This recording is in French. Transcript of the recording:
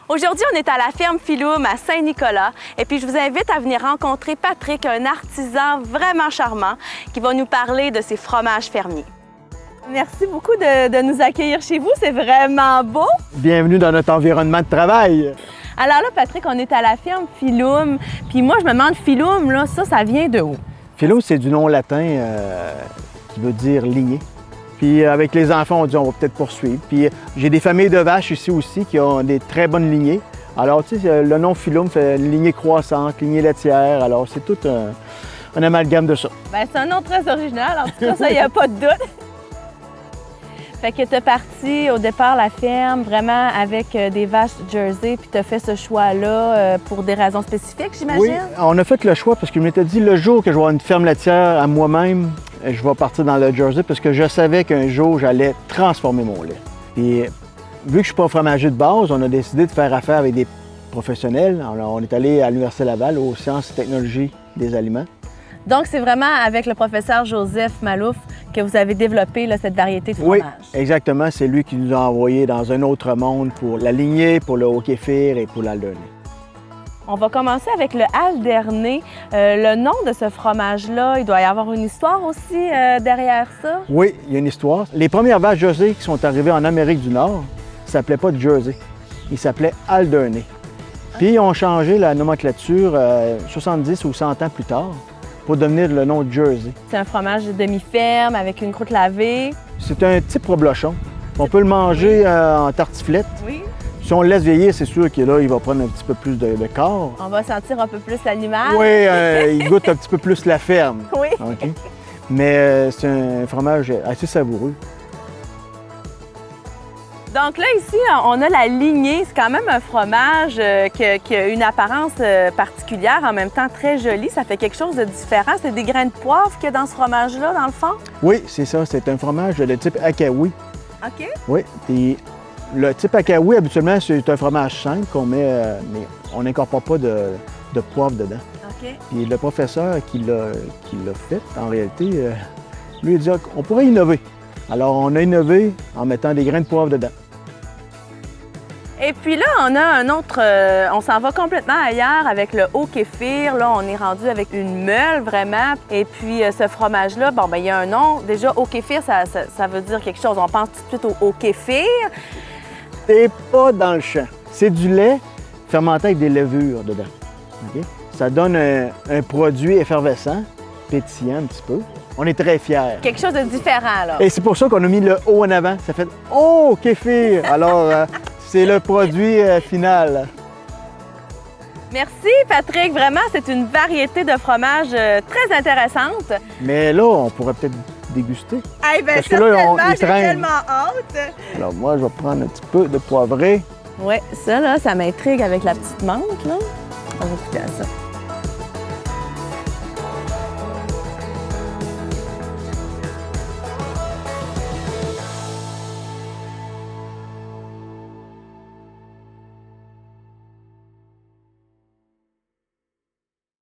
Aujourd'hui, on est à la ferme Philoum à Saint-Nicolas et puis je vous invite à venir rencontrer Patrick, un artisan vraiment charmant qui va nous parler de ses fromages fermiers. Merci beaucoup de nous accueillir chez vous, c'est vraiment beau. Bienvenue dans notre environnement de travail. Alors là, Patrick, on est à la ferme Philoum, puis moi je me demande, Philoum, là, ça vient de où? Philoum, c'est du nom latin qui veut dire lignée. Puis avec les enfants, on dit on va peut-être poursuivre. Puis j'ai des familles de vaches ici aussi qui ont des très bonnes lignées. Alors, tu sais, le nom Philoum fait une lignée croissante, lignée laitière. Alors, c'est tout un amalgame de ça. Bien, c'est un nom très original, en tout cas, ça, il n'y a pas de doute. Fait que tu es parti au départ la ferme vraiment avec des vaches Jersey, puis tu as fait ce choix-là pour des raisons spécifiques, j'imagine? Oui, on a fait le choix parce que je m'étais dit le jour que je vais avoir une ferme laitière à moi-même, je vais partir dans le Jersey parce que je savais qu'un jour, j'allais transformer mon lait. Et vu que je ne suis pas fromager de base, on a décidé de faire affaire avec des professionnels. Alors, on est allé à l'Université Laval aux sciences et technologies des aliments. Donc, c'est vraiment avec le professeur Joseph Malouf que vous avez développé là, cette variété de fromage. Oui, exactement. C'est lui qui nous a envoyés dans un autre monde pour la lignée, pour le haut-kéfir et pour l'alderney. On va commencer avec le alderney. Le nom de ce fromage-là, il doit y avoir une histoire aussi derrière ça? Oui, il y a une histoire. Les premières vaches Jersey qui sont arrivées en Amérique du Nord ne s'appelaient pas Jersey. Ils s'appelaient alderney. Puis ils ont changé la nomenclature 70 ou 100 ans plus tard pour devenir le nom Jersey. C'est un fromage de demi-ferme avec une croûte lavée. C'est un type reblochon. On peut le manger en tartiflette. Oui. Si on le laisse vieillir, c'est sûr que là, il va prendre un petit peu plus de corps. On va sentir un peu plus l'animal. Oui, il goûte un petit peu plus la ferme. Oui. Okay. Mais c'est un fromage assez savoureux. Donc là, ici, on a la lignée. C'est quand même un fromage qui a une apparence particulière, en même temps très jolie. Ça fait quelque chose de différent. C'est des grains de poivre qu'il y a dans ce fromage-là, dans le fond? Oui, c'est ça. C'est un fromage de type Akaoui. OK. Oui. Puis le type Akaoui, habituellement, c'est un fromage simple qu'on met, mais on n'incorpore pas de poivre dedans. OK. Puis le professeur qui l'a fait, en réalité, lui, il dit qu'on pourrait innover. Alors, on a innové en mettant des grains de poivre dedans. Et puis là, on a un autre, on s'en va complètement ailleurs avec le haut-kéfir. Là, on est rendu avec une meule, vraiment. Et puis, ce fromage-là, bon, ben il y a un nom. Déjà, haut-kéfir, ça veut dire quelque chose. On pense tout de suite au haut-kéfir. C'est pas dans le champ. C'est du lait fermenté avec des levures dedans. Okay? Ça donne un produit effervescent, pétillant un petit peu. On est très fiers. Quelque chose de différent, là. Et c'est pour ça qu'on a mis le haut en avant. Ça fait « Oh, kéfir! » Alors, c'est le produit final. Merci, Patrick. Vraiment, c'est une variété de fromages très intéressante. Mais là, on pourrait peut-être déguster. Eh bien, parce que là, j'ai tellement hâte. Alors moi, je vais prendre un petit peu de poivré. Oui, ça, là, ça m'intrigue avec la petite menthe, là. On va goûter à ça.